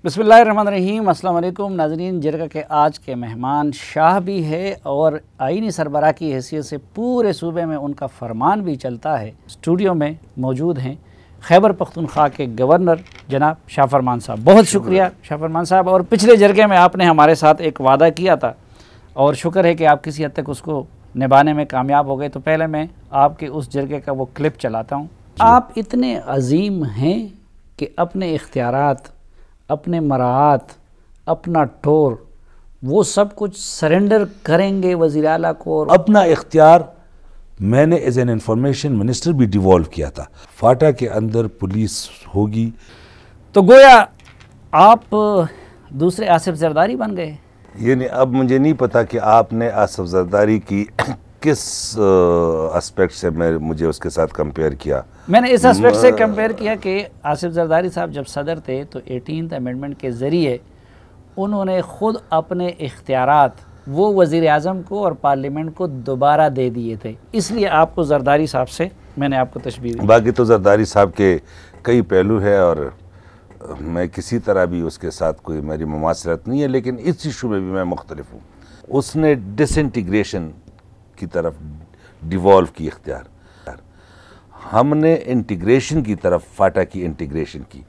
बिस्मिल्लाहिर्रहमानिर्रहीम। अस्सलाम वालेकुम नाज़रीन। जिरगा के आज के मेहमान शाह भी है और आईनी सरबराह की हैसियत से पूरे सूबे में उनका फरमान भी चलता है। स्टूडियो में मौजूद हैं खैबर पख्तूनख्वा के गवर्नर जनाब शाह फरमान साहब। बहुत शुक्रिया शाह फरमान साहब। और पिछले जरगे में आपने हमारे साथ एक वादा किया था और शुक्र है कि आप किसी हद तक उसको निभाने में कामयाब हो गए। तो पहले मैं आपके उस जरगे का वो क्लिप चलाता हूँ। आप इतने अजीम हैं कि अपने इख्तियारात, अपने मराहत, अपना टोर, वो सब कुछ सरेंडर करेंगे वज़ीर आला को। और अपना इख्तियार मैंने एज एन इंफॉर्मेशन मिनिस्टर भी डिवॉल्व किया था। फाटा के अंदर पुलिस होगी। तो गोया आप दूसरे आसिफ जरदारी बन गए। ये नहीं, अब मुझे नहीं पता कि आपने आसिफ जरदारी की किस एस्पेक्ट से मुझे उसके साथ कंपेयर किया। मैंने इस एस्पेक्ट से कंपेयर किया कि आसिफ जरदारी साहब जब सदर थे तो 18th अमेंडमेंट के ज़रिए उन्होंने ख़ुद अपने इख्तियारात वो वज़ीर आज़म को और पार्लियामेंट को दोबारा दे दिए थे। इसलिए आपको जरदारी साहब से मैंने आपको तशबीह दी। बाकी तो जरदारी साहब के कई पहलू है और मैं किसी तरह भी उसके साथ कोई मेरी मुमासलत नहीं है, लेकिन इस इशू में भी मैं मुख्तलिफ हूँ। उसने डिसइंटीग्रेशन की तरफ डिवॉल्व की इख्तियार, हमने इंटीग्रेशन की तरफ फाटा की इंटीग्रेशन की।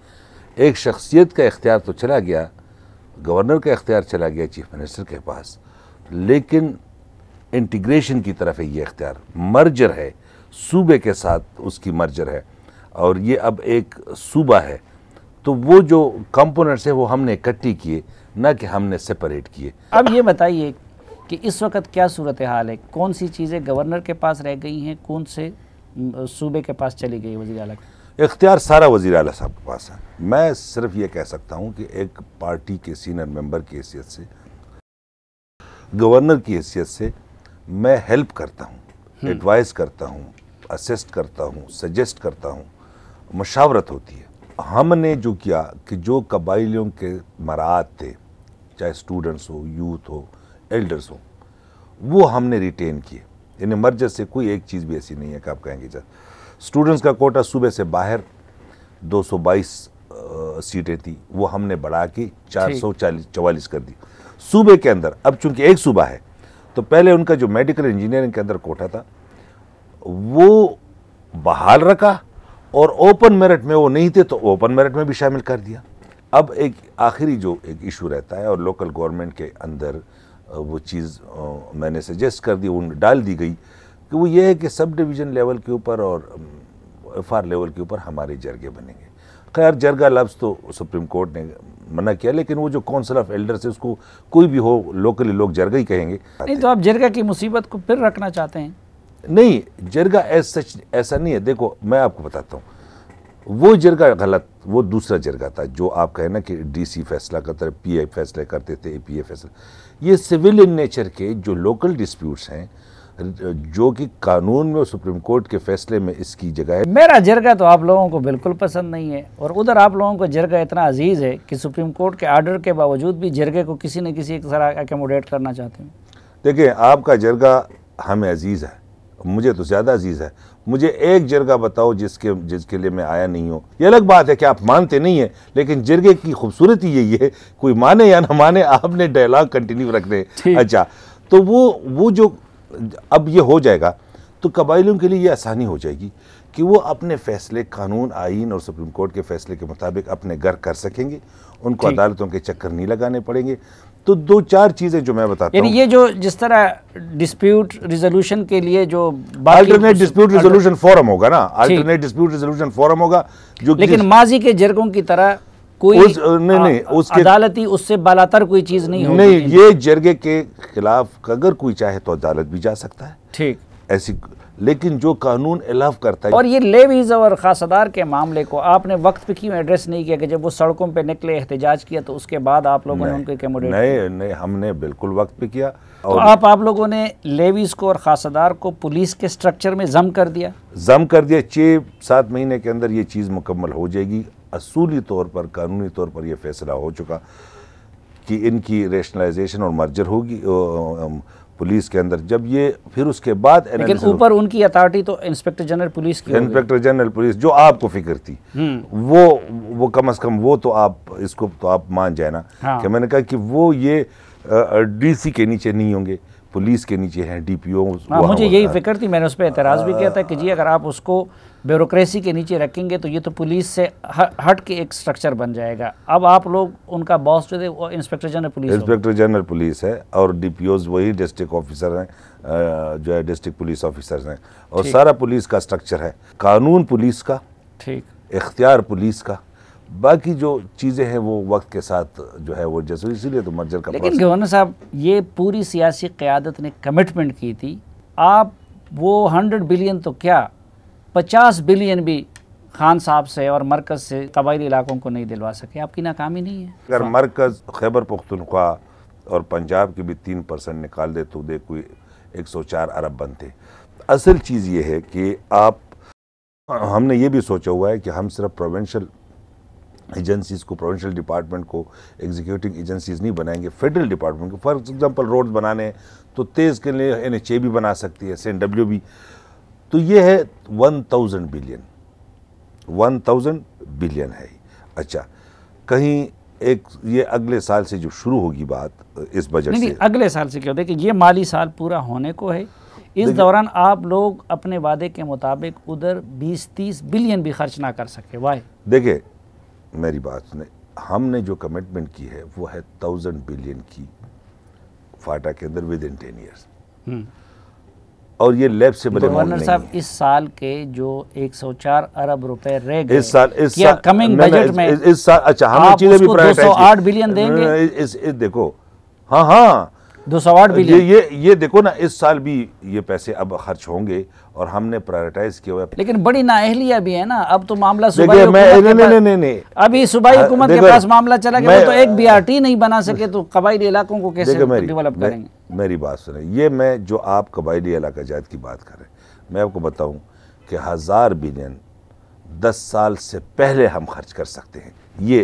एक शख्सियत का इख्तियार तो चला गया, गवर्नर का इख्तियार चला गया चीफ मिनिस्टर के पास, लेकिन इंटीग्रेशन की तरफ है ये इख्तियार। मर्जर है, सूबे के साथ उसकी मर्जर है और ये अब एक सूबा है। तो वो जो कंपोनेंट्स है वो हमने इकट्ठी किए, ना कि हमने सेपरेट किए। अब ये बताइए कि इस वक्त क्या सूरत हाल है, कौन सी चीज़ें गवर्नर के पास रह गई हैं, कौन से सूबे के पास चली गई वज़ीर आला? इख्तियार सारा वज़ीर आला साहब के पास है। मैं सिर्फ ये कह सकता हूँ कि एक पार्टी के सीनियर मेंबर की हैसियत से, गवर्नर की हैसियत से मैं हेल्प करता हूँ, एडवाइस करता हूँ, असिस्ट करता हूँ, सजेस्ट करता हूँ, मशावरत होती है। हमने जो किया कि जो कबाइलियों के मरात थे, चाहे स्टूडेंट्स हो, यूथ हो, एल्डर्स हो, वो हमने रिटेन किए। यानी मर्जर से कोई एक चीज़ भी ऐसी नहीं है कि आप कहेंगे जब स्टूडेंट्स का कोटा सूबे से बाहर 222 सीटें थी, वो हमने बढ़ा के 444 कर दी। सूबे के अंदर अब चूंकि एक सूबा है तो पहले उनका जो मेडिकल इंजीनियरिंग के अंदर कोटा था वो बहाल रखा और ओपन मेरिट में वो नहीं थे तो ओपन मेरिट में भी शामिल कर दिया। अब एक आखिरी जो एक इशू रहता है और लोकल गवर्नमेंट के अंदर वो चीज़ मैंने सजेस्ट कर दी, वो डाल दी गई कि वो ये है कि सब डिवीज़न लेवल के ऊपर और एफआर लेवल के ऊपर हमारे जरगे बनेंगे। खैर जरगा लफ्ज़ तो सुप्रीम कोर्ट ने मना किया, लेकिन वो जो काउंसिल ऑफ एल्डर्स है उसको कोई भी हो लोकली लोग जरगा ही कहेंगे। नहीं तो आप जरगा की मुसीबत को फिर रखना चाहते हैं? नहीं, जरगा ऐसा नहीं है। देखो मैं आपको बताता हूँ, वो जरगा गलत, वो दूसरा जरगा था जो आप कहें ना कि डीसी फैसला करते, पीए फैसले करते थे, एपीए फैसला। ये सिविल इन नेचर के जो लोकल डिस्प्यूट्स हैं जो कि कानून में और सुप्रीम कोर्ट के फैसले में इसकी जगह है। मेरा जरगा तो आप लोगों को बिल्कुल पसंद नहीं है और उधर आप लोगों को जरगा इतना अजीज़ है कि सुप्रीम कोर्ट के आर्डर के बावजूद भी जरगे को किसी न किसी तरह एकोमोडेट करना चाहते हैं। देखिए आपका जरगा हमें अजीज़ है, मुझे तो ज़्यादा अजीज़ है। मुझे एक जरगा बताओ जिसके लिए मैं आया नहीं हूँ। ये अलग बात है कि आप मानते नहीं हैं, लेकिन जरगे की खूबसूरती यही है, कोई माने या ना माने आपने डायलॉग कंटिन्यू रखने। अच्छा, तो वो जो अब ये हो जाएगा तो कबाइलियों के लिए ये आसानी हो जाएगी कि वो अपने फैसले कानून, आईन और सुप्रीम कोर्ट के फैसले के मुताबिक अपने घर कर सकेंगे, उनको अदालतों के चक्कर नहीं लगाने पड़ेंगे। तो दो चार चीज़ें जो मैं बताता हूँ, ये जो जिस तरह डिस्प्यूट रिजोल्यूशन के लिए जो अल्टरनेट डिस्प्यूट रिजोल्यूशन फोरम होगा ना, अल्टरनेट डिस्प्यूट रिजोल्यूशन फोरम होगा जो, लेकिन माजी के जरगों की तरह कोई नहीं उसके अदालती उससे बालातर कोई चीज़ नहीं होगी। नहीं, ये जरगे के खिलाफ अगर कोई चाहे तो अदालत भी जा सकता है, ठीक ऐसी, लेकिन जो कानून अलाउ करता है। और ये लेवीज और खासदार के मामले को आपने वक्त पे क्यों एड्रेस नहीं किया कि जब वो सड़कों पे निकले, एहतजाज किया, तो उसके बाद आप लोगों ने उनको एकोमोडेट? नहीं, हमने बिल्कुल वक्त पे किया। तो आप लोगों ने लेवीज को और खासदार को पुलिस के स्ट्रक्चर में जम कर दिया। 6-7 महीने के अंदर ये चीज़ मुकम्मल हो जाएगी। असूली तौर पर, कानूनी तौर पर यह फैसला हो चुका कि इनकी रेशनलाइजेशन और मर्जर होगी, पुलिस के अंदर, जब ये फिर उसके बाद लेकिन ऊपर उनकी अथॉरिटी तो इंस्पेक्टर जनरल पुलिस की, इंस्पेक्टर जनरल पुलिस जो आपको फिक्र थी वो कम से कम वो तो आप इसको तो आप मान जाए ना। हाँ। कि मैंने कहा कि वो ये डीसी के नीचे नहीं होंगे, पुलिस के नीचे हैं, डीपीओ। हाँ, मुझे यही फिक्र थी, मैंने उस पर एतराज़ भी किया था कि जी अगर आप उसको ब्यूरोक्रेसी के नीचे रखेंगे तो ये तो पुलिस से हट के एक स्ट्रक्चर बन जाएगा। अब आप लोग उनका बॉस जो थे वो inspector general police, inspector general police है और डीपीओज वही डिस्ट्रिक्ट ऑफिसर हैं, जो है डिस्ट्रिक्ट पुलिस ऑफिसर्स हैं, और सारा पुलिस का स्ट्रक्चर है, कानून पुलिस का, ठीक, इख्तियार पुलिस का, बाकी जो चीज़ें हैं वो वक्त के साथ जो है वो जैसे, इसीलिए तो मर्जर का। लेकिन गवर्नर साहब ये पूरी सियासी क़यादत ने कमिटमेंट की थी, आप वो 100 बिलियन तो क्या 50 बिलियन भी खान साहब से और मरकज़ से कबायली इलाकों को नहीं दिलवा सके, आपकी नाकामी नहीं है? अगर मरकज़ खैबर पख्तूनख्वा और पंजाब के भी 3% निकाल दे तो देखो 104 अरब बनते। असल चीज़ ये है कि हमने ये भी सोचा हुआ है कि हम सिर्फ प्रोविंशियल एजेंसीज़ को, प्रोविंशियल डिपार्टमेंट को एग्जीक्यूटिव एजेंसीज़ नहीं बनाएंगे, फेडरल डिपार्टमेंट को। फॉर एग्जांपल रोड बनाने तो तेज़ के लिए NHA भी बना सकती है, CNW भी। तो ये है 1000 बिलियन है। अच्छा, कहीं एक ये अगले साल से जो शुरू होगी बात इस बजट से, अगले साल से क्यों, देखिए ये माली साल पूरा होने को है, इस दौरान आप लोग अपने वादे के मुताबिक उधर 20-30 बिलियन भी खर्च ना कर सके। वाई देखिए मेरी बात सुने, हमने जो कमिटमेंट की है वो है 1000 बिलियन की फाटा के अंदर विद इन 10 ईयर्स, और ये लेब से बड़े गवर्नर साहब इस साल के जो 104 अरब रुपए रह गए इस साल कमिंग बजट में इस साल, अच्छा हमने चीजें भी 208 बिलियन देंगे। इस देखो, हाँ 208 बिलियन ये देखो ना, इस साल भी ये पैसे अब खर्च होंगे और हमने प्रायोरिटाइज किया हुआ है। लेकिन बड़ी नाअहलिया भी है ना, अब तो मामला नहीं, अभी सूबाई हुकूमत के पास मामला चला गया, तो एक BRT नहीं बना सके तो कबायली इलाकों को कैसे डेवलप करेंगे? मेरी बात सुने, ये मैं जो आप कबायली इलाका जात की बात कर रहे हैं, मैं आपको बताऊं कि 1000 बिलियन 10 साल से पहले हम खर्च कर सकते हैं। ये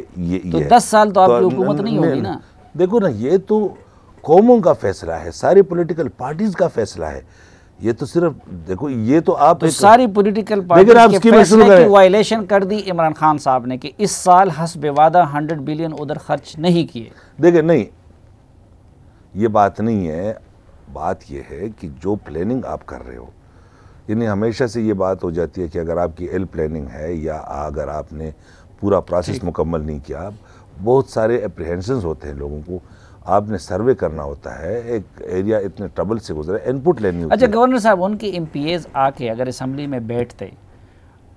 तो 10 साल तो आपकी हुकूमत नहीं होगी ना। देखो ना, ये तो कौमों का फैसला है, सारी पॉलिटिकल पार्टीज का फैसला है। ये तो सिर्फ देखो, ये तो आप तो सारी पॉलिटिकल पार्टीज के फैसले की वायलेशन कर दी इमरान खान साहब ने कि इस साल हस्ब वादा 100 बिलियन उधर खर्च नहीं किए। देखिए नहीं, ये बात नहीं है, बात ये है कि जो प्लानिंग आप कर रहे हो, यानी हमेशा से ये बात हो जाती है कि अगर आपकी इल प्लानिंग है या अगर आपने पूरा प्रोसेस मुकम्मल नहीं किया, बहुत सारे अप्रीहेंशंस होते हैं लोगों को, आपने सर्वे करना होता है, एक एरिया इतने ट्रबल से गुजरा, इनपुट लेनी होती है। अच्छा गवर्नर साहब, उनके MPAs आके अगर असम्बली में बैठते,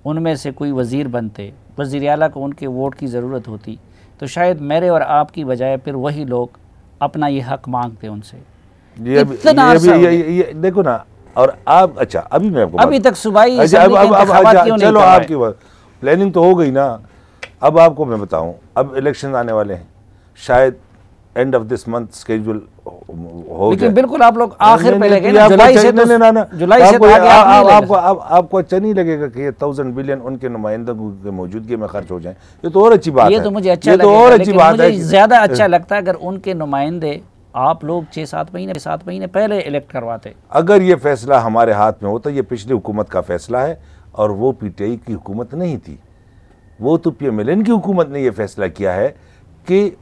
उनमें से कोई वज़ीर बनते, वज़ीर आला को उनके वोट की ज़रूरत होती, तो शायद मेरे और आपकी बजाय फिर वही लोग अपना ये हक मांगते उनसे। ये देखो ना, और आप, अच्छा अभी मैं आपको अभी तक सूबाई चलो आपकी बात प्लानिंग तो हो गई ना, अब आपको मैं बताऊं, अब इलेक्शन आने वाले हैं, शायद end of this month schedule हो गया। लेकिन बिल्कुल आप लोग आखिर पे लगे ना, जुलाई से आपको आपको अच्छा नहीं लगेगा कि ये 1000 बिलियन उनके नुमाइंदों की मौजूदगी में खर्च हो जाए, ये तो और अच्छी बात है। ये तो मुझे अच्छा लगेगा, और अच्छी बात है, ज्यादा अच्छा लगता है अगर उनके नुमाइंदे आप लोग 6-7 महीने पहले इलेक्ट करवाते। अगर ये फैसला हमारे हाथ में होता, ये पिछली हुकूमत का फैसला है और वो PTI की हुकूमत नहीं थी, वो तो PMLN की हुकूमत ने ये फैसला किया है कि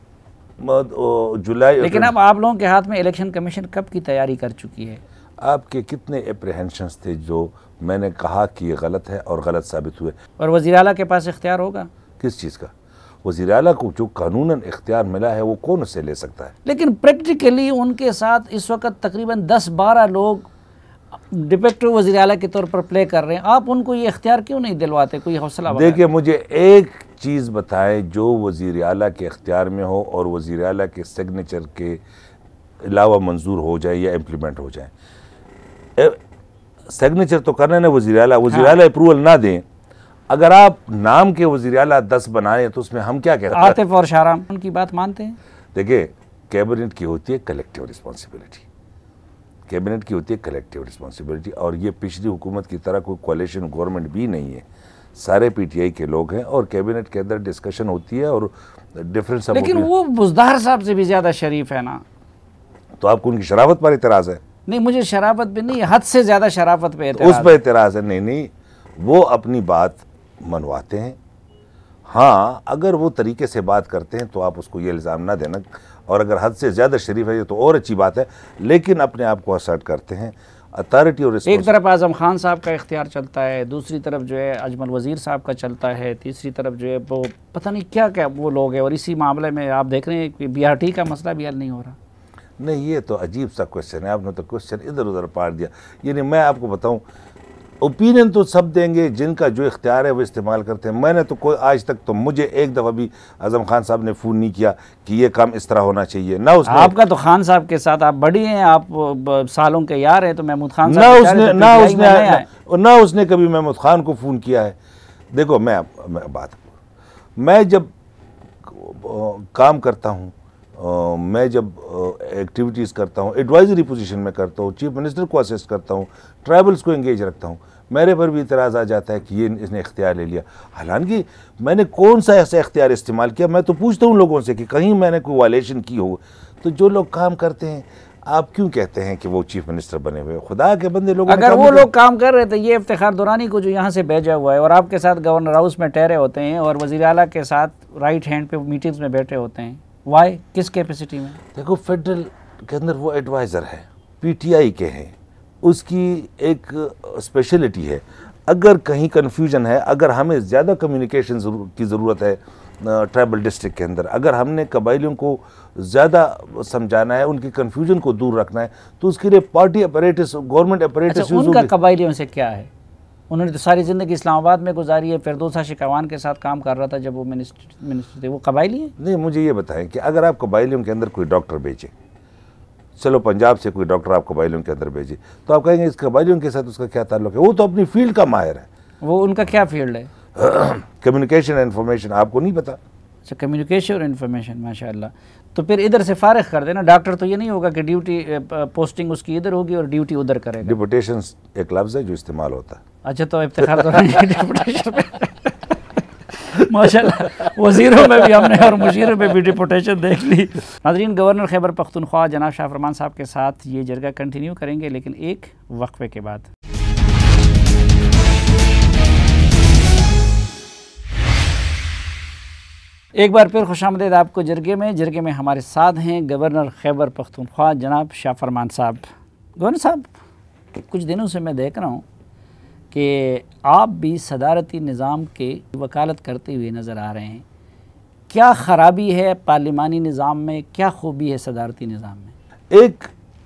जुलाई। लेकिन अब आप लोगों के हाथ में इलेक्शन कमीशन कब की तैयारी कर चुकी है? आपके कितने अप्रीहेंशंस थे जो मैंने कहा कि ये गलत है और गलत साबित हुए? और वज़ीर आला के पास इख्तियार होगा किस चीज़ का? वज़ीर आला को जो कानूनन इख्तियार मिला है वो कौन उससे ले सकता है? लेकिन प्रैक्टिकली उनके साथ इस वक्त तकरीबन 10-12 लोग डिफेक्टिव वज़ीर आला के तौर पर प्ले कर रहे हैं, आप उनको ये इख्तियार क्यों नहीं दिलवाते? कोई हौसला? देखिए, मुझे एक चीज़ बताएं जो वज़ीर आला के इख्तियार में हो और वज़ीर आला के सिग्नेचर के अलावा मंजूर हो जाए या इम्प्लीमेंट हो जाए। सिग्नेचर तो करना है ना वज़ीर आला, वज़ीर आला अप्रूवल ना दें, अगर आप नाम के वज़ीर आला 10 बनाए तो उसमें हम क्या कहते हैं? आतिफ और शाहराम उनकी बात मानते हैं? देखिए, कैबिनेट की होती है कलेक्टिव रिस्पॉन्सिबिलिटी, कैबिनेट की होती है कलेक्टिव रिस्पॉन्सिबिलिटी, और ये पिछली हुकूमत की तरह कोई कोalition गवर्नमेंट भी नहीं है, सारे PTI के लोग हैं और कैबिनेट के अंदर डिस्कशन होती है और डिफरेंस। लेकिन वो बुज़दार साहब से भी ज़्यादा शरीफ है ना, तो आपको उनकी शराफत पर इतराज़ है? नहीं, मुझे शराफत पे नहीं, हद से ज़्यादा शराफत पे तो उस पर एतराज़ है। नहीं, वो अपनी बात मनवाते हैं। हाँ, अगर वो तरीके से बात करते हैं तो आप उसको ये इल्ज़ाम ना देना, और अगर हद से ज़्यादा शरीफ है ये तो और अच्छी बात है, लेकिन अपने आप को असर्ट करते हैं। अथॉरिटी और एक तरफ आज़म खान साहब का इख्तियार चलता है, दूसरी तरफ जो है अजमल वज़ीर साहब का चलता है, तीसरी तरफ जो है वो पता नहीं क्या क्या वो लोग हैं, और इसी मामले में आप देख रहे हैं कि BRT का मसला भी हल नहीं हो रहा। नहीं, ये तो अजीब सा क्वेश्चन है, आपने तो क्वेश्चन इधर उधर पार दिया। यानी मैं आपको बताऊं, ओपिनियन तो सब देंगे, जिनका जो इख्तियार है वो इस्तेमाल करते हैं। मैंने तो कोई आज तक तो मुझे एक दफ़ा भी आज़म खान साहब ने फ़ोन नहीं किया कि ये काम इस तरह होना चाहिए। ना उसने, आपका तो खान साहब के साथ आप बड़ी हैं, आप सालों के यार हैं, तो महमूद खान ना उसने कभी महमूद खान को फ़ोन किया है। देखो मैं जब काम करता हूँ, मैं जब एक्टिविटीज़ करता हूँ, एडवाइजरी पोजीशन में करता हूँ, चीफ मिनिस्टर को असिस्ट करता हूँ, ट्राइबल्स को एंगेज रखता हूँ, मेरे पर भी इतराज़ आ जाता है कि ये इसने इख्तियार ले लिया। हालांकि मैंने कौन सा ऐसा इख्तियार इस्तेमाल किया? मैं तो पूछता हूँ लोगों से कि कहीं मैंने कोई वायलेशन की हो। तो जो लोग काम करते हैं, आप क्यों कहते हैं कि वो चीफ मिनिस्टर बने हुए? खुदा के बंदे लोग, अगर वो लोग काम कर रहे थे, ये इफ्तिखार दुरानी को जो यहाँ से भेजा हुआ है और आपके साथ गवर्नर हाउस में ठहरे होते हैं और वज़ीर आला के साथ राइट हैंड पे मीटिंग्स में बैठे होते हैं, वाई, किस कैपेसिटी में? देखो, फेडरल के अंदर वो एडवाइज़र है, PTI के हैं, उसकी एक स्पेशलिटी है। अगर कहीं कन्फ्यूजन है, अगर हमें ज़्यादा कम्युनिकेशन की ज़रूरत है ट्राइबल डिस्ट्रिक्ट के अंदर, अगर हमने कबाइलियों को ज़्यादा समझाना है, उनकी कन्फ्यूजन को दूर रखना है, तो उसके लिए party apparatus, government apparatus use उनका कबाइलियों से क्या है? उन्होंने तो सारी ज़िंदगी इस्लामाबाद में गुजारी है, फिरदौसा शिकावान के साथ काम कर रहा था जब वो मिनिस्टर थे। वो कबाइली है? नहीं, मुझे ये बताएं कि अगर आप कबाइलियों के अंदर कोई डॉक्टर भेजें, चलो पंजाब से कोई डॉक्टर आप कबाइलियों के अंदर भेजे, तो आप कहेंगे इस कबाइलियों के साथ उसका क्या ताल्लुक है? वो तो अपनी फील्ड का माहिर है। वो उनका क्या फील्ड है? Communication and information. आपको नहीं पता? अच्छा, कम्युनिकेशन और इन्फॉर्मेशन, माशाल्लाह। तो फिर इधर से फारिग कर देना। डॉक्टर तो ये नहीं होगा कि ड्यूटी पोस्टिंग उसकी इधर होगी और ड्यूटी उधर करेगा। डिपुटेशन एक लफ्ज़ है जो इस्तेमाल होता है। अच्छा, तो इफ्तिखार तो डिपुटेशन पे माशाल्लाह, वज़ीरों में भी हमने और मुशीरों में भी डिपुटेशन देख ली। नाज़रीन, गवर्नर खैबर पख्तूनख्वा जनाब शाह फरमान साहब के साथ ये जरगा कंटिन्यू करेंगे, लेकिन एक वक्फे के बाद। एक बार फिर खुशामदीद आपको जरगे में हमारे साथ हैं गवर्नर खैबर पख्तूनख्वा जनाब शाह फरमान साहब। गवर्नर साहब, कुछ दिनों से मैं देख रहा हूँ कि आप भी सदारती निज़ाम के वकालत करते हुए नज़र आ रहे हैं। क्या ख़राबी है पार्लिमानी निज़ाम में, क्या खूबी है सदारती निज़ाम में? एक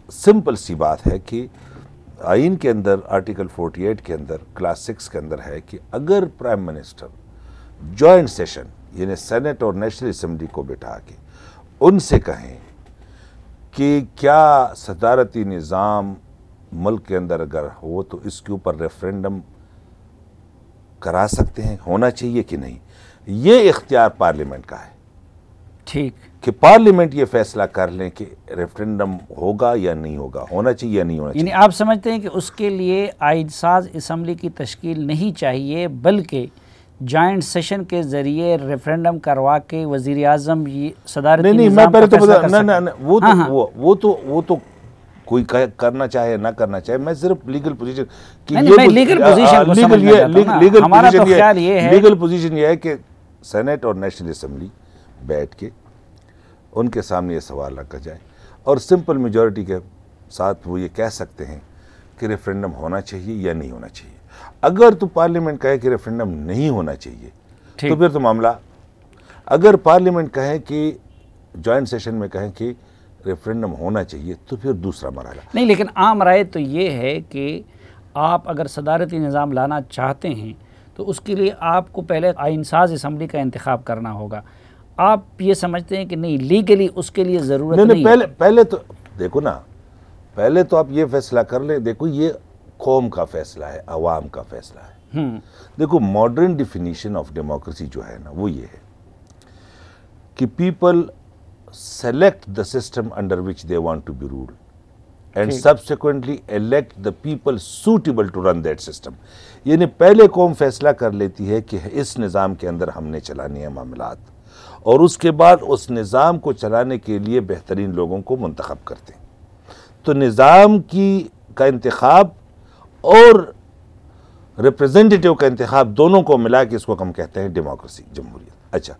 सिंपल सी बात है कि आइन के अंदर आर्टिकल 48 के अंदर क्लास 6 के अंदर है कि अगर प्राइम मिनिस्टर जॉइंट सेशन यानी सेनेट और नेशनल असेंबली को बिठा के उनसे कहें कि क्या सदारती निज़ाम मुल्क के अंदर अगर हो तो इसके ऊपर रेफरेंडम करा सकते हैं, होना चाहिए कि नहीं, ये इख्तियार पार्लियामेंट का है। ठीक, कि पार्लियामेंट ये फैसला कर लें कि रेफरेंडम होगा या नहीं होगा, होना चाहिए या नहीं होना चाहिए। यानी आप समझते हैं कि उसके लिए आइन साज असम्बली की तश्कील नहीं चाहिए, बल्कि जॉइंट सेशन के जरिए रेफरेंडम करवा के वज़ीर आज़म ये सदारती नहीं, मैं पहले तो बता, वो तो कोई करना चाहे ना करना चाहे, मैं सिर्फ लीगल पोजीशन की लीगल पोजीशन ये है कि सेनेट और नेशनल असेंबली बैठ के उनके सामने ये सवाल रखा जाए और सिंपल मेजॉरिटी के साथ वो ये कह सकते हैं कि रेफरेंडम होना चाहिए या नहीं होना चाहिए। अगर तो पार्लियामेंट कहे कि रेफरेंडम नहीं होना चाहिए तो फिर तो मामला, अगर पार्लियामेंट कहे कि जॉइंट सेशन में कहें कि रेफरेंडम होना चाहिए तो फिर दूसरा मरहला नहीं। लेकिन आम राय तो ये है कि आप अगर सदारती निज़ाम लाना चाहते हैं तो उसके लिए आपको पहले आइन साज असम्बली का इंतखाब करना होगा। आप ये समझते हैं कि नहीं, लीगली उसके लिए ज़रूरत नहीं? पहले तो देखो ना, पहले तो आप ये फैसला कर ले। देखो, ये कौम का फैसला है, अवाम का फैसला है। देखो, मॉडर्न डिफिनीशन ऑफ डेमोक्रेसी जो है ना, वो ये है कि people select the system under which they want to be ruled and subsequently elect the people suitable to run that system। यानी पहले कौम फैसला कर लेती है कि इस निज़ाम के अंदर हमने चलानी है मामलात, और उसके बाद उस निज़ाम को चलाने के लिए बेहतरीन लोगों को मुंतखब करते हैं। तो निज़ाम का इंतखाब और रिप्रेजेंटेटिव का इंतखाब दोनों को मिला के इसको हम कहते हैं डेमोक्रेसी, जमहूरियत। अच्छा,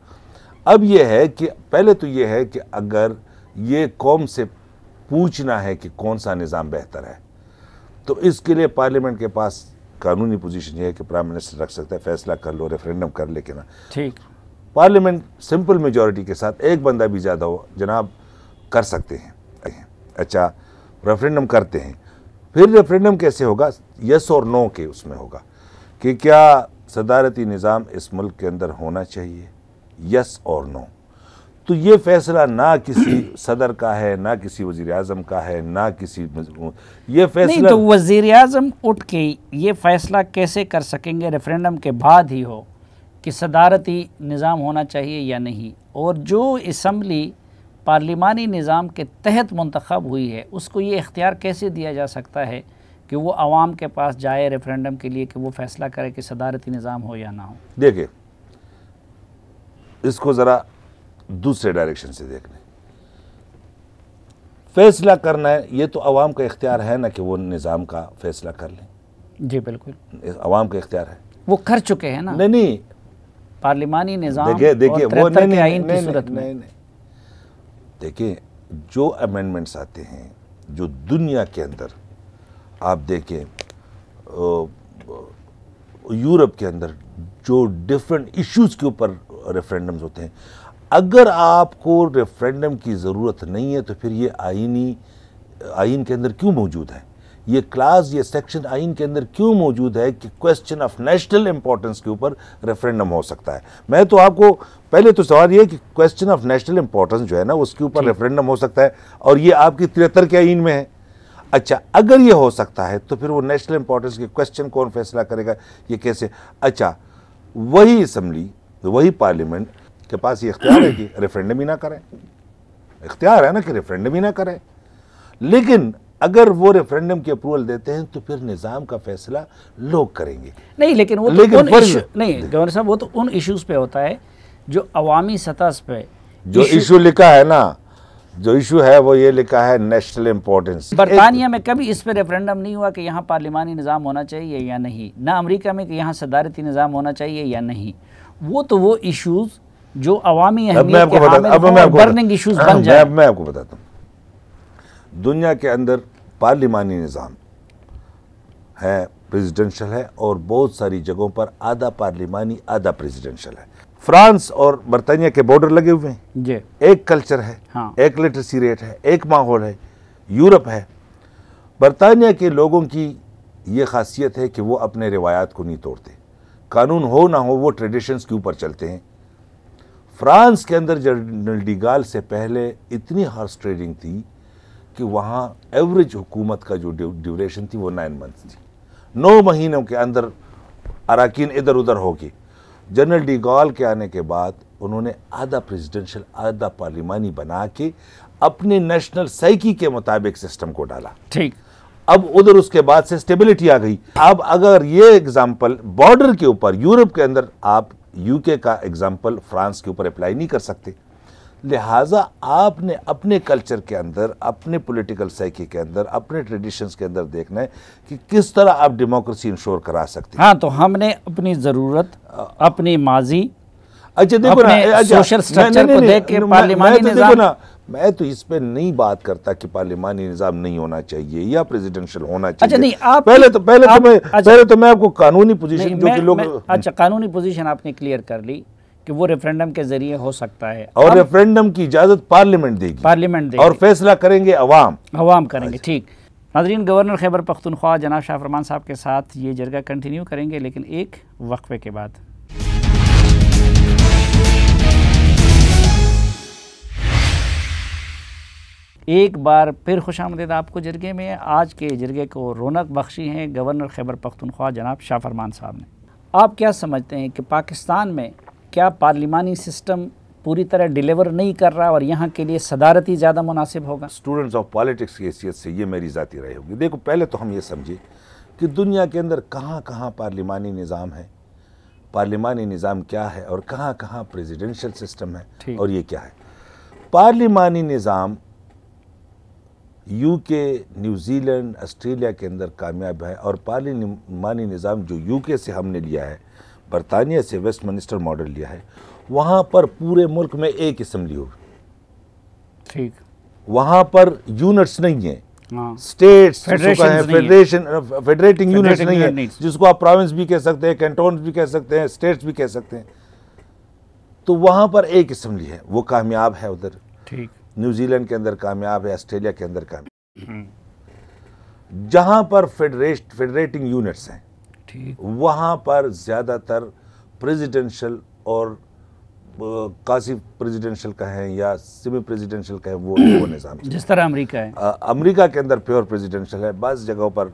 अब यह है कि पहले तो यह है कि अगर ये कौम से पूछना है कि कौन सा निज़ाम बेहतर है, तो इसके लिए पार्लियामेंट के पास कानूनी पोजीशन ये है कि प्राइम मिनिस्टर रख सकता है, फैसला कर लो, रेफरेंडम कर ले कि ना। ठीक, पार्लियामेंट सिंपल मेजॉरिटी के साथ एक बंदा भी ज़्यादा हो जनाब कर सकते हैं। अच्छा, रेफरेंडम करते हैं, फिर रेफरेंडम कैसे होगा? यस और नो के उसमें होगा कि क्या सदारती निज़ाम इस मुल्क के अंदर होना चाहिए, यस और नो। तो ये फैसला ना किसी सदर का है, ना किसी वज़ीर आज़म का है, ना किसी ये फैसला नहीं। तो वज़ीर आज़म उठ के ये फैसला कैसे कर सकेंगे रेफरेंडम के बाद ही हो कि सदारती निज़ाम होना चाहिए या नहीं? और जो असम्बली पार्लिमानी निज़ाम के तहत मुंतखब हुई है उसको ये इख्तियार कैसे दिया जा सकता है कि वो आवाम के पास जाए रेफरेंडम के लिए कि वो फैसला करे कि सदारती निज़ाम हो या ना हो? देखिए, इसको ज़रा दूसरे डायरेक्शन से देखने, फैसला करना है ये तो अवाम का इख्तियार है ना कि वो निज़ाम का फैसला कर लें। जी बिल्कुल, अवाम का इख्तियार है, वो कर चुके हैं ना। नहीं, पार्लिमानी निज़ाम देखिए वो नहीं, आइन की सूरत में देखिए जो अमेंडमेंट्स आते हैं, जो दुनिया के अंदर आप देखें, यूरोप के अंदर जो डिफरेंट इश्यूज़ के ऊपर रेफरेंडम्स होते हैं, अगर आपको रेफरेंडम की ज़रूरत नहीं है तो फिर ये आइन के अंदर क्यों मौजूद है? ये क्लास, ये सेक्शन आइन के अंदर क्यों मौजूद है कि क्वेश्चन ऑफ नेशनल इंपॉर्टेंस के ऊपर रेफरेंडम हो सकता है? मैं तो आपको पहले तो सवाल ये कि क्वेश्चन ऑफ नेशनल इंपॉर्टेंस जो है ना उसके ऊपर रेफरेंडम हो सकता है, और ये आपकी 73 के आइन में है। अच्छा, अगर ये हो सकता है तो फिर वो नेशनल इंपॉर्टेंस के क्वेश्चन कौन फैसला करेगा, ये कैसे? अच्छा, वही असम्बली, वही पार्लियामेंट के पास ये इख्तियार है कि रेफरेंडम ही ना करें, इख्तियार है ना कि रेफरेंडम ही ना करें, लेकिन अगर वो रेफरेंडम की अप्रूवल देते हैं तो फिर निज़ाम का फैसला लोग करेंगे। नहीं, लेकिन वो तो गवर्नर साहब वो तो उन इश्यूज़ पे होता है जो अवामी सतह पे जो इशू लिखा है ना, जो इशू है वो ये लिखा है नेशनल इंपॉर्टेंस। बरतानिया में कभी इस पे रेफरेंडम नहीं हुआ कि यहाँ पार्लिमानी निज़ाम होना चाहिए या नहीं, ना अमेरिका में कि यहाँ सदारती निज़ाम होना चाहिए या नहीं। वो तो वो इश्यूज़ जो अवामी अहमियत के हामिल बर्निंग इश्यूज़ बन जाए। मैं आपको बताता हूँ, दुनिया के अंदर पार्लिमानी निज़ाम है, प्रेसिडेंशियल है, और बहुत सारी जगहों पर आधा पार्लिमानी आधा प्रेसिडेंशियल है। फ्रांस और बरतानिया के बॉर्डर लगे हुए हैं जी। एक कल्चर है, हाँ। एक लिटरेसी रेट है, एक माहौल है। यूरोप है, बरतानिया के लोगों की ये खासियत है कि वो अपने रिवायात को नहीं तोड़ते, कानून हो ना हो वो ट्रेडिशंस के ऊपर चलते हैं। फ्रांस के अंदर जनरल डी गाल से पहले इतनी हार्स ट्रेडिंग थी कि वहाँ एवरेज हुकूमत का जो ड्यूरेशन थी वो 9 मंथ्स थी। 9 महीनों के अंदर अराकीन इधर उधर होगी। जनरल डी गॉल के आने के बाद उन्होंने आधा प्रेसिडेंशियल आधा पार्लिमानी बना के अपने नेशनल साइकी के मुताबिक सिस्टम को डाला। ठीक, अब उधर उसके बाद से स्टेबिलिटी आ गई। अब अगर ये एग्जाम्पल बॉर्डर के ऊपर यूरोप के अंदर, आप यूके का एग्जाम्पल फ्रांस के ऊपर अप्लाई नहीं कर सकते, लिहाजा आपने अपने कल्चर के अंदर, अपने पॉलिटिकल साइकी के अंदर, अपने ट्रेडिशंस के अंदर देखना है कि किस तरह आप डेमोक्रेसी इंश्योर करा सकते हैं। हाँ, तो हमने अपनी ज़रूरत, अपनी माजी, अच्छा देखो ना, सोशल स्ट्रक्चर को देख के पार्लिमानी निज़ाम, मैं तो इस पे नहीं बात करता कि पार्लिमानी निज़ाम नहीं होना चाहिए या प्रेसिडेंशियल होना चाहिए। अच्छा नहीं, आप पहले तो मैं आपको कानूनी पोजीशन जो कि लोग, अच्छा कानूनी पोजीशन आपने क्लियर कर ली कि वो रेफरेंडम के जरिए हो सकता है, और रेफरेंडम की इजाजत पार्लियामेंट देगी, और फैसला करेंगे अवाम करेंगे। ठीक, नाज़रीन, गवर्नर खैबर पख्तूनख्वा जनाब शाह फरमान साहब के साथ ये जरगा कंटिन्यू करेंगे, लेकिन एक वक्फे के बाद। एक बार फिर खुशामदीद आपको जरगे में। आज के जरगे को रौनक बख्शी हैं गवर्नर खैबर पख्तूनख्वा जनाब शाह फरमान साहब ने। आप क्या समझते हैं कि पाकिस्तान में क्या पार्लिमानी सिस्टम पूरी तरह डिलीवर नहीं कर रहा और यहाँ के लिए सदारती ज़्यादा मुनासिब होगा? स्टूडेंट्स ऑफ पॉलिटिक्स की हैसियत से ये मेरी ज़ाती राय होगी। देखो, पहले तो हम ये समझे कि दुनिया के अंदर कहाँ कहाँ पार्लिमानी निज़ाम है, पार्लिमानी निज़ाम क्या है, और कहाँ कहाँ प्रेसिडेंशियल सिस्टम है, और ये क्या है। पार्लिमानी निज़ाम यूके, न्यूजीलैंड, ऑस्ट्रेलिया के अंदर कामयाब है। और पार्लिमानी निज़ाम जो यूके से हमने लिया है, बरतानिया से वेस्टमिनिस्टर मॉडल लिया है, वहाँ पर पूरे मुल्क में एक असम्बली होगी। ठीक, वहाँ पर यूनिट्स नहीं है, हाँ, स्टेट्स, फेडरेशन, फेडरेटिंग यूनिट्स नहीं है, जिसको आप प्रोविंस भी कह सकते हैं, कैंटोन्स भी कह सकते हैं, स्टेट्स भी कह सकते हैं। तो वहाँ पर एक असम्बली है, वो कामयाब है उधर। ठीक, न्यूजीलैंड के अंदर कामयाब है, ऑस्ट्रेलिया के अंदर कामयाब। जहाँ पर फेडरेटिंग यूनिट्स हैं, ठीक, वहाँ पर ज़्यादातर प्रेसिडेंशियल और कासी प्रेसिडेंशियल का है या सेमी प्रेसिडेंशियल का है, वो निज़ाम जिस तरह अमेरिका है। अमेरिका के अंदर प्योर प्रेसिडेंशियल है, बाज़ जगहों पर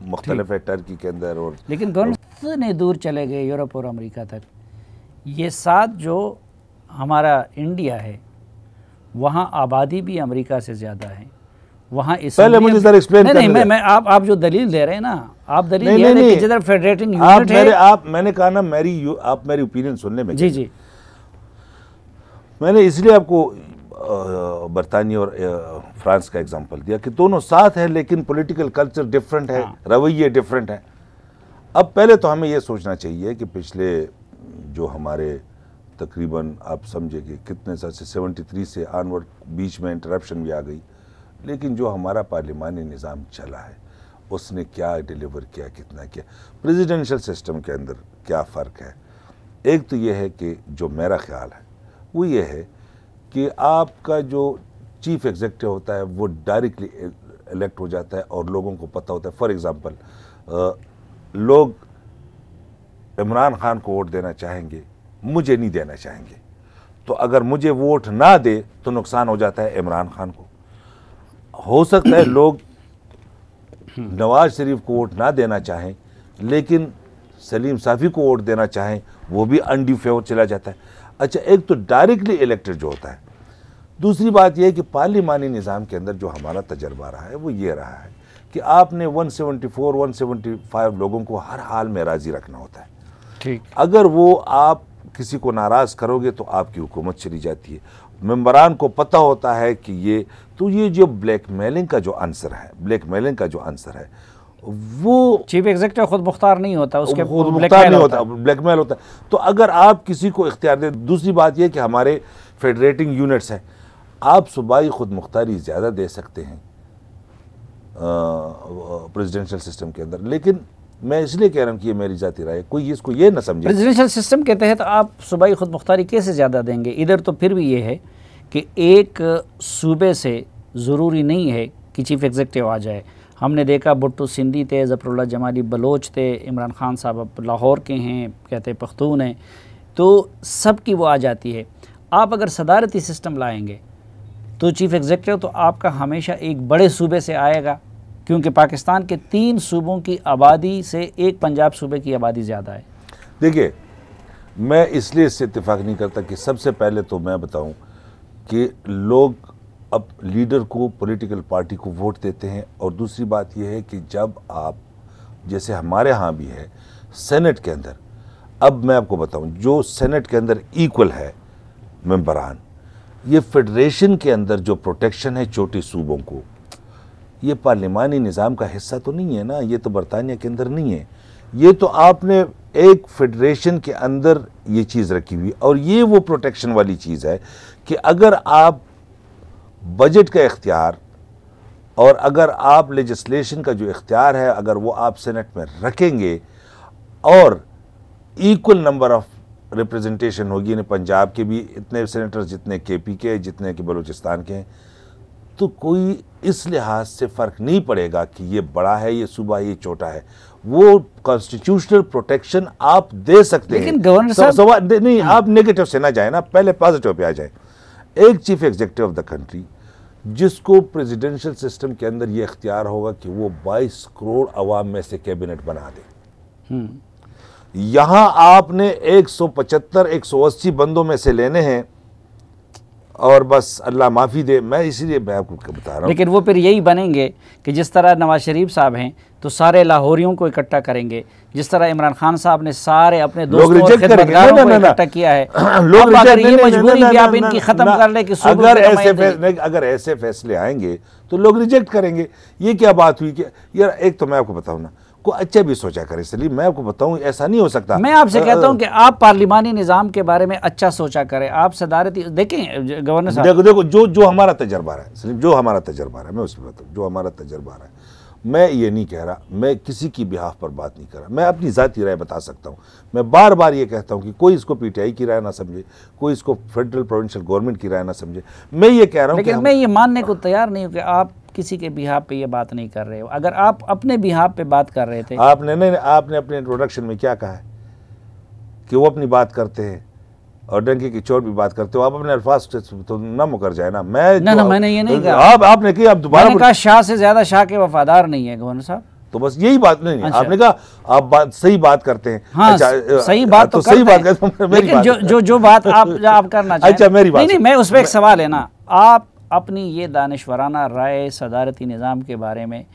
मुख्तलिफ है, टर्की के अंदर। और लेकिन इतने दूर चले गए यूरोप और अमेरिका तक। ये साथ जो हमारा इंडिया है, वहाँ आबादी भी अमेरिका से ज़्यादा है। वहाँ इस पहले मुझे जरा एक्सप्लेन नहीं, मैं आप जो दलील दे रहे हैं ना, आप दलील ये है कि जिधर फेडरेटिंग यूनिट है, मैंने कहा ना, आप मेरी ओपिनियन सुनने में। जी जी, मैंने इसलिए आपको बरतानिया और फ्रांस का एग्जांपल दिया कि दोनों साथ हैं, लेकिन पॉलिटिकल कल्चर डिफरेंट है, रवैये डिफरेंट हैं। अब पहले तो हमें यह सोचना चाहिए कि पिछले जो हमारे तकरीबन आप समझे कि कितने साल से 73 से आनवर्ड, बीच में इंटरप्शन भी आ गई, लेकिन जो हमारा पार्लिमानी निज़ाम चला है उसने क्या डिलीवर किया, कितना किया। प्रेसिडेंशियल सिस्टम के अंदर क्या फ़र्क है? एक तो ये है कि जो मेरा ख्याल है वो ये है कि आपका जो चीफ एग्जीक्यूटिव होता है वो डायरेक्टली इलेक्ट हो जाता है और लोगों को पता होता है। फॉर एग्ज़ाम्पल, लोग इमरान खान को वोट देना चाहेंगे, मुझे नहीं देना चाहेंगे, तो अगर मुझे वोट ना दे तो नुकसान हो जाता है इमरान खान को। हो सकता है लोग नवाज शरीफ को वोट ना देना चाहें, लेकिन सलीम साफ़ी को वोट देना चाहें, वो भी अनड्यू फेवर चला जाता है। अच्छा, एक तो डायरेक्टली इलेक्टेड जो होता है। दूसरी बात यह है कि पार्लिमानी निज़ाम के अंदर जो हमारा तजर्बा रहा है वो ये रहा है कि आपने 174, 175 लोगों को हर हाल में राज़ी रखना होता है। ठीक, अगर वो आप किसी को नाराज़ करोगे तो आपकी हुकूमत चली जाती है। मेंबरान को पता होता है कि ये जो ब्लैकमेलिंग का जो आंसर है, वो चीफ एग्जीक्यूटिव खुद मुख्तार नहीं होता, उसके मुख्तार नहीं होता, ब्लैकमेल होता है। तो अगर आप किसी को इख्तियार दे, दूसरी बात यह कि हमारे फेडरेटिंग यूनिट्स हैं, आप सूबाई खुद मुख्तारी ज़्यादा दे सकते हैं प्रेसिडेंशियल सिस्टम के अंदर। लेकिन मैं इसलिए कह रहा हूँ कि ये मेरी ज़ाती राय है, कोई इसको ये ना समझे। प्रेसिडेंशियल सिस्टम के तहत आप सूबाई खुद मुख्तारी कैसे ज़्यादा देंगे? इधर तो फिर भी ये है कि एक सूबे से ज़रूरी नहीं है कि चीफ एग्जीक्यूटिव आ जाए। हमने देखा भुट्टो सिंधी थे, ज़फ़रुल्लाह जमाली बलोच थे, इमरान खान साहब अब लाहौर के हैं, कहते पख्तून हैं, तो सब की वो आ जाती है। आप अगर सदारती सिस्टम लाएंगे तो चीफ एग्जीक्यूटिव तो आपका हमेशा एक बड़े सूबे से आएगा, क्योंकि पाकिस्तान के 3 सूबों की आबादी से एक पंजाब सूबे की आबादी ज़्यादा है। देखिए, मैं इसलिए इससे इत्तेफाक नहीं करता कि सबसे पहले तो मैं बताऊं कि लोग अब लीडर को, पॉलिटिकल पार्टी को वोट देते हैं। और दूसरी बात यह है कि जब आप, जैसे हमारे यहाँ भी है सेनेट के अंदर, अब मैं आपको बताऊं, जो सेनेट के अंदर इक्वल है मेंबरान, ये फेडरेशन के अंदर जो प्रोटेक्शन है छोटे सूबों को, ये पार्लिमानी निज़ाम का हिस्सा तो नहीं है ना, ये तो बरतानिया के अंदर नहीं है। ये तो आपने एक फेडरेशन के अंदर ये चीज़ रखी हुई, और ये वो प्रोटेक्शन वाली चीज़ है कि अगर आप बजट का इख्तियार और अगर आप लेजिस्लेशन का जो इख्तियार है, अगर वो आप सेनेट में रखेंगे और इक्वल नंबर ऑफ रिप्रेजेंटेशन होगी, यानी पंजाब के भी इतने सेनेटर्स जितने केपी के, जितने के बलूचिस्तान के हैं, तो कोई इस लिहाज से फ़र्क नहीं पड़ेगा कि ये बड़ा है, ये सूबा, ये छोटा है। वो कॉन्स्टिट्यूशनल प्रोटेक्शन आप दे सकते हैं। लेकिन गवर्नर साहब नहीं, आप नेगेटिव से ना जाए ना, पहले पॉजिटिव पे आ जाए। एक chief executive of the country जिसको प्रेसिडेंशियल सिस्टम के अंदर ये इख्तियार होगा कि वो 22 करोड़ अवाम में से कैबिनेट बना दे। यहां आपने 175-180 बंदों में से लेने हैं और बस अल्लाह माफ़ी दे। मैं इसीलिए मैं आपको बता रहा हूँ। लेकिन वो फिर यही बनेंगे कि जिस तरह नवाज शरीफ साहब हैं तो सारे लाहौरियों को इकट्ठा करेंगे, जिस तरह इमरान खान साहब ने सारे अपने दोस्तों और खिदमतगारों को इकट्ठा किया है। लोग अगर ये मजबूरी भी आप इनकी खत्म कर ले कि अगर ऐसे फैसले आएंगे तो लोग रिजेक्ट करेंगे। ये क्या बात हुई कि यार, एक तो मैं आपको बताऊं ना, को अच्छा भी सोचा करे। सलीम, मैं आपको बताऊं, ऐसा नहीं हो सकता। मैं आपसे कहता हूं कि आप पार्लिमानी निज़ाम के बारे में अच्छा सोचा करें। आप सदारती देखें गवर्नर साहब, देखो जो हमारा तजर्बा है सलीम, जो हमारा तजर्बा है, मैं उसमें बताऊँ जो हमारा तजर्बा है। मैं ये नहीं कह रहा, मैं किसी की बिहाफ पर बात नहीं कर रहा, मैं अपनी ज़ाती राय बता सकता हूँ। मैं बार बार ये कहता हूँ कि कोई इसको पीटीआई की राय ना समझे, कोई इसको फेडरल प्रोविंशियल गवर्नमेंट की राय ना समझे। मैं ये कह रहा हूँ, लेकिन मैं ये मानने को तैयार नहीं हूँ कि आप किसी के बिहाफ पे ये बात नहीं कर रहे हो। अगर आप अपने बिहाफ पे बात कर रहे थे, आपने अपने इंट्रोडक्शन में क्या कहा है कि वो अपनी बात करते हैं और डंकी की चोट भी बात करते हो। आप अपने अल्फाज तो ना मुकर जाए ना। मैंने ये नहीं कहा। आपने की, आप दोबारा कहा शाह से ज्यादा शाह के वफादार नहीं है गवर्नर साहब। तो बस यही बात नहीं। अच्छा। आपने कहा आप सही बात करते हैं। हाँ, सही बात तो सही बात करते हैं, लेकिन जो बात आप करना चाहें। अच्छा, मेरी बात नहीं, मैं उस पर एक सवाल है ना, आप अपनी ये दानिशवराना राय सदारती निज़ाम के बारे में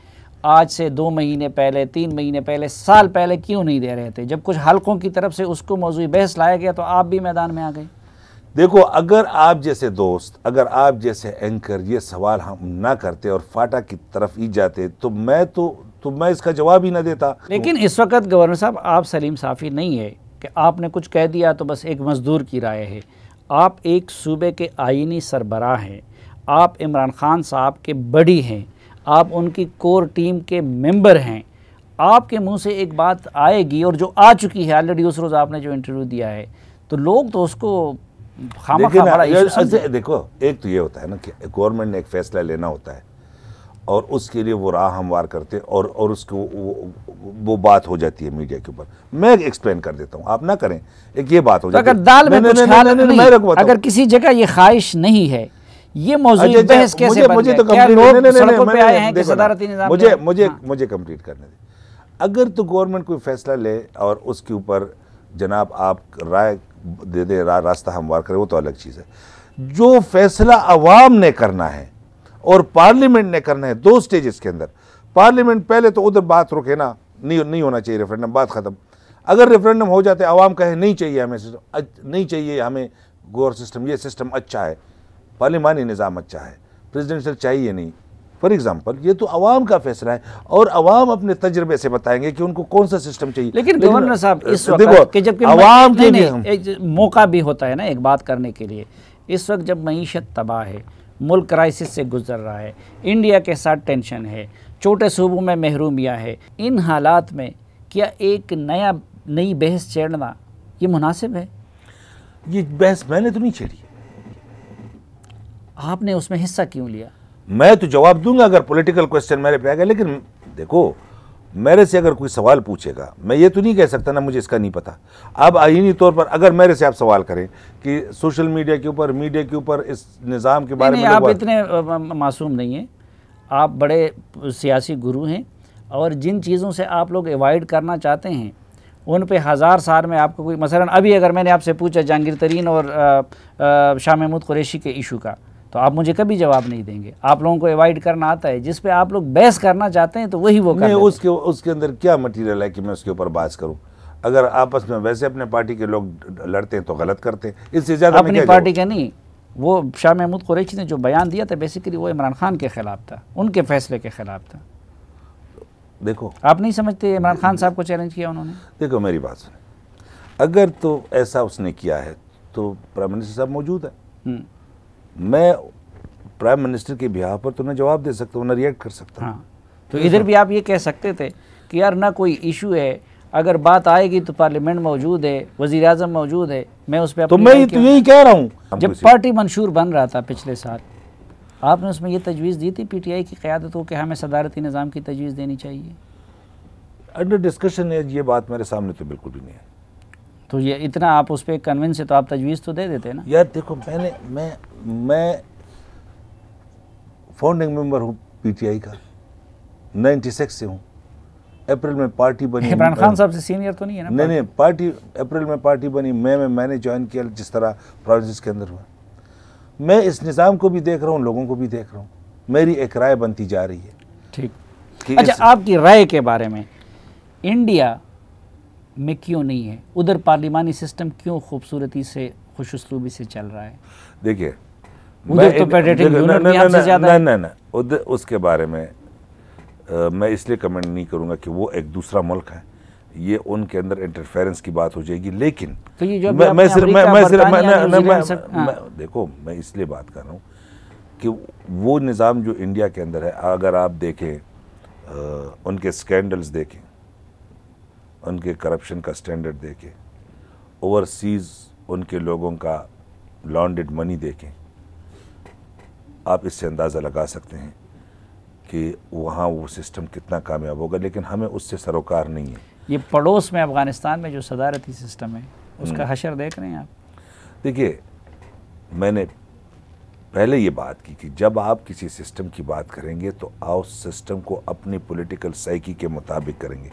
आज से 2 महीने पहले, 3 महीने पहले, साल पहले क्यों नहीं दे रहे थे? जब कुछ हलकों की तरफ से उसको मौजूद बहस लाया गया तो आप भी मैदान में आ गए। देखो, अगर आप जैसे दोस्त, अगर आप जैसे एंकर ये सवाल हम ना करते और फाटा की तरफ ही जाते तो मैं इसका जवाब ही ना देता। लेकिन इस वक्त गवर्नर साहब आप सलीम साफ़ी नहीं है कि आपने कुछ कह दिया तो बस एक मजदूर की राय है। आप एक सूबे के आईनी सरबराह हैं, आप इमरान खान साहब के बड़ी हैं, आप उनकी कोर टीम के मेंबर हैं। आपके मुंह से एक बात आएगी और जो आ चुकी है ऑलरेडी, उस रोज़ आपने जो इंटरव्यू दिया है, तो लोग तो उसको खामखा बड़ा इशू समझे। देखो, एक तो ये होता है ना कि गवर्नमेंट ने एक फैसला लेना होता है और उसके लिए वो राह हमवार करते हैं और उसको वो बात हो जाती है मीडिया के ऊपर। मैं एक्सप्लेन कर देता हूँ, आप ना करें। एक ये बात हो जाती है, अगर दाल में कुछ हालत नहीं, अगर किसी जगह ये ख्वाहिश नहीं है, ये मौजूद बहस कैसे बन गया? क्या लोग सड़कों पे आए हैं कि सदारती निज़ाम? मुझे कंप्लीट करने दें। अगर तो गवर्नमेंट कोई फैसला ले और उसके ऊपर जनाब आप राय दे दे, रास्ता हमवार करें, वो तो अलग चीज़ है। जो फैसला अवाम ने करना है और पार्लियामेंट ने करना है, 2 स्टेजेस के अंदर। पार्लियामेंट पहले तो उधर बात रुके ना, नहीं होना चाहिए रेफरेंडम, बात ख़त्म। अगर रेफरेंडम हो जाते, अवाम कहे नहीं चाहिए हमें सिस्टम, नहीं चाहिए हमें गौर सिस्टम, ये सिस्टम अच्छा है, पार्लिमानी निज़ाम अच्छा है, प्रेसिडेंशियल चाहिए नहीं, फॉर एग्जाम्पल, ये तो अवाम का फैसला है और अवाम अपने तजर्बे से बताएंगे कि उनको कौन सा सिस्टम चाहिए। लेकिन गवर्नर साहब, इस वक्त के जबकि अवाम के लिए मौका भी होता है ना एक बात करने के लिए, इस वक्त जब मईशत तबाह है, मुल्क क्राइसिस से गुजर रहा है, इंडिया के साथ टेंशन है, छोटे सूबों में महरूमियाँ है, इन हालात में क्या एक नई बहस छेड़ना ये मुनासिब है? ये बहस मैंने तो नहीं छेड़ी, आपने उसमें हिस्सा क्यों लिया? मैं तो जवाब दूंगा अगर पॉलिटिकल क्वेश्चन मेरे पे आ गया। लेकिन देखो, मेरे से अगर कोई सवाल पूछेगा, मैं ये तो नहीं कह सकता ना मुझे इसका नहीं पता। अब आईनी तौर पर अगर मेरे से आप सवाल करें कि सोशल मीडिया के ऊपर इस निज़ाम के बारे में, आप इतने मासूम नहीं हैं, आप बड़े सियासी गुरु हैं और जिन चीज़ों से आप लोग अवॉइड करना चाहते हैं उन पे 1000 साल में आपको कोई, मसलन अभी अगर मैंने आपसे पूछा जहांगीर तरीन और शाह महमूद कुरैशी के इशू का, तो आप मुझे कभी जवाब नहीं देंगे। आप लोगों को अवॉइड करना आता है, जिस पे आप लोग बहस करना चाहते हैं तो वही वो करते हैं। उसके अंदर क्या मटीरियल है कि मैं उसके ऊपर बहस करूं? अगर आपस में वैसे अपने पार्टी के लोग लड़ते हैं तो गलत करते हैं, इससे ज़्यादा अपनी पार्टी के नहीं। वो शाह महमूद कुरैशी ने जो बयान दिया था बेसिकली वो इमरान खान के खिलाफ था, उनके फैसले के खिलाफ था। देखो, आप नहीं समझते इमरान खान साहब को चैलेंज किया उन्होंने? देखो मेरी बात सुने, अगर तो ऐसा उसने किया है तो प्राइम मिनिस्टर साहब मौजूद है, मैं प्राइम मिनिस्टर के बिहाफ पर तो ना जवाब दे सकता हूँ, ना रिएक्ट कर सकता हूँ। हाँ, तो इधर भी आप ये कह सकते थे कि यार ना कोई इशू है, अगर बात आएगी तो पार्लियामेंट मौजूद है, वज़ीर आज़म मौजूद है, मैं उस पर तो मैं तो यही कह रहा हूँ। जब पार्टी मंशूर बन रहा था पिछले साल, आपने उसमें ये तजवीज़ दी थी पीटीआई की क़यादत को कि हमें सदारती निज़ाम की तजवीज़ देनी चाहिए? अंडर डिस्कशन है ये बात, मेरे सामने तो बिल्कुल भी नहीं है। तो ये इतना आप उस पर कन्विंस है तो आप तजवीज़ तो दे देते ना यार। देखो, मैं फाउंडिंग मेंबर हूँ पीटीआई का, 96 से हूँ। अप्रैल में पार्टी बनी, इमरान खान साहब से सीनियर तो नहीं है ना? नहीं, पार्टी अप्रैल में पार्टी बनी, मई में मैंने ज्वाइन किया, जिस तरह प्रोविंस के अंदर हुआ। मैं इस निज़ाम को भी देख रहा हूँ, लोगों को भी देख रहा हूँ, मेरी एक राय बनती जा रही है। ठीक। अच्छा, आपकी राय के बारे में इंडिया में क्यों नहीं है, उधर पार्लिमानी सिस्टम क्यों खूबसूरती से खुशउस्लूबी से चल रहा है? देखिए, उधर तो पेडेटिंग यूनिट भी हमसे ज़्यादा है। ना उधर, उसके बारे में मैं इसलिए कमेंट नहीं करूंगा कि वो एक दूसरा मुल्क है, ये उनके अंदर इंटरफेरेंस की बात हो जाएगी। लेकिन तो ये जो देखो, मैं इसलिए बात कर रहा हूँ कि वो निज़ाम जो इंडिया के अंदर है, अगर आप देखें, उनके स्कैंडल्स देखें, उनके करप्शन का स्टैंडर्ड देखें, ओवरसीज़ उनके लोगों का लॉन्डेड मनी देखें, आप इससे अंदाज़ा लगा सकते हैं कि वहाँ वो सिस्टम कितना कामयाब होगा। लेकिन हमें उससे सरोकार नहीं है। ये पड़ोस में अफ़गानिस्तान में जो सदारती सिस्टम है, उसका हशर देख रहे हैं आप? देखिए, मैंने पहले ये बात की कि जब आप किसी सिस्टम की बात करेंगे तो आप उस सिस्टम को अपनी पॉलिटिकल साइकी के मुताबिक करेंगे।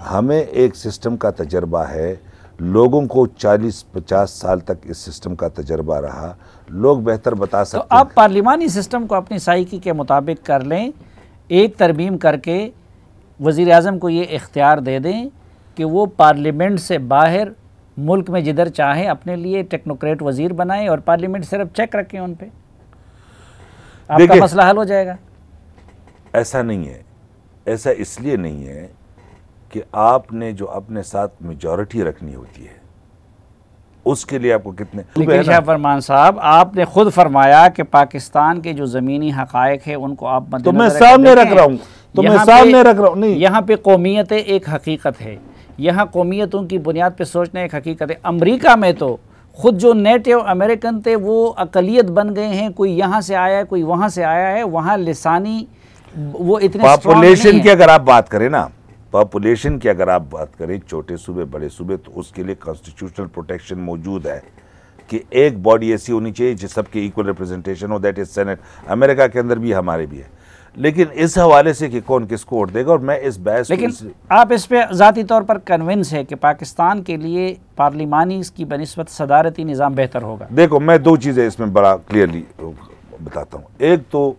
हमें एक सिस्टम का तजर्बा है, लोगों को 40-50 साल तक इस सिस्टम का तजर्बा रहा, लोग बेहतर बता सकते हैं। तो आप पार्लिमानी सिस्टम को अपनी साइकी के मुताबिक कर लें, एक तरमीम करके वज़ीर आज़म को ये इख्तियार दे दें कि वो पार्लियामेंट से बाहर मुल्क में जिधर चाहे अपने लिए टेक्नोक्रेट वज़ीर बनाएं और पार्लियामेंट सिर्फ चेक रखें उन पे, आपका मसला हल हो जाएगा। ऐसा नहीं है। ऐसा इसलिए नहीं है कि आपने जो अपने साथ मेजॉरिटी रखनी होती है, उसके लिए आपको कितने। लेकिन शाह फरमान साहब, आपने खुद फरमाया कि पाकिस्तान के जो ज़मीनी हक़ाइक़ है उनको आप तो मैं सामने रख रहा हूँ, नहीं, यहाँ पे कौमियतें एक हकीकत है, यहाँ कौमियतों की बुनियाद पे सोचना एक हकीकत है। अमेरिका में तो खुद जो नेटिव अमेरिकन थे वो अकलियत बन गए हैं, कोई यहाँ से आया है, कोई वहाँ से आया है, वहाँ लिसानी वो इतने पॉपुलेशन की अगर आप बात करें ना, पॉपुलेशन की अगर आप बात करें, छोटे सूबे बड़े सूबे, तो उसके लिए कॉन्स्टिट्यूशनल प्रोटेक्शन मौजूद है कि एक बॉडी ऐसी होनी चाहिए जिस सबके इक्वल रिप्रेजेंटेशन हो, दैट इज सेनेट। अमेरिका के अंदर भी, हमारे भी है। लेकिन इस हवाले से कि कौन किसको वोट देगा, और मैं इस बहस, लेकिन आप इस पे ज़ाती तौर पर कन्विंस है कि पाकिस्तान के लिए पार्लिमानी की बनिस्बत सदारती निज़ाम बेहतर होगा? देखो, मैं दो चीज़ें इसमें बड़ा क्लियरली बताता हूँ। एक तो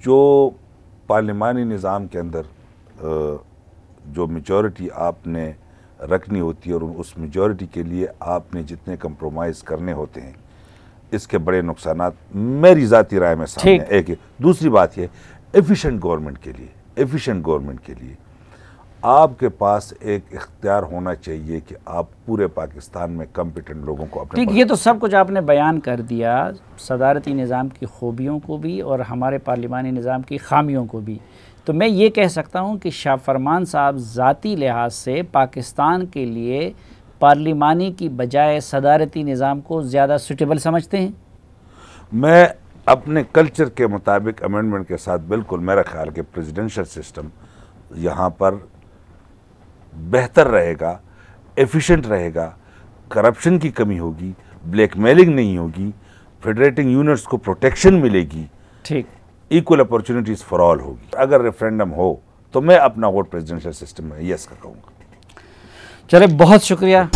जो पार्लिमानी निज़ाम के अंदर जो मेजॉरिटी आपने रखनी होती है और उस मेजॉरिटी के लिए आपने जितने कंप्रोमाइज़ करने होते हैं, इसके बड़े नुकसानात मेरी ज़ाती राय में सामने एक है। दूसरी बात ये, एफिशिएंट गवर्नमेंट के लिए आपके पास एक इख्तियार होना चाहिए कि आप पूरे पाकिस्तान में कॉम्पिटेंट लोगों को अपने। ठीक, ये तो सब कुछ आपने बयान कर दिया, सदारती निज़ाम की खूबियों को भी और हमारे पार्लिमानी निज़ाम की खामियों को भी। तो मैं ये कह सकता हूँ कि शाह फरमान साहब ज़ाती लिहाज से पाकिस्तान के लिए पार्लिमानी की बजाय सदारती निज़ाम को ज़्यादा सूटेबल समझते हैं? मैं अपने कल्चर के मुताबिक अमेंडमेंट के साथ बिल्कुल, मेरा ख्याल कि प्रेसिडेंशियल सिस्टम यहाँ पर बेहतर रहेगा, एफिशिएंट रहेगा, करप्शन की कमी होगी, ब्लैकमेलिंग नहीं होगी, फेडरेटिंग यूनिट्स को प्रोटेक्शन मिलेगी, ठीक, इक्वल अपॉर्चुनिटीज़ फॉर ऑल होगी। अगर रेफरेंडम हो तो मैं अपना वोट प्रेसिडेंशियल सिस्टम में यस का कहूँगा। चले, बहुत शुक्रिया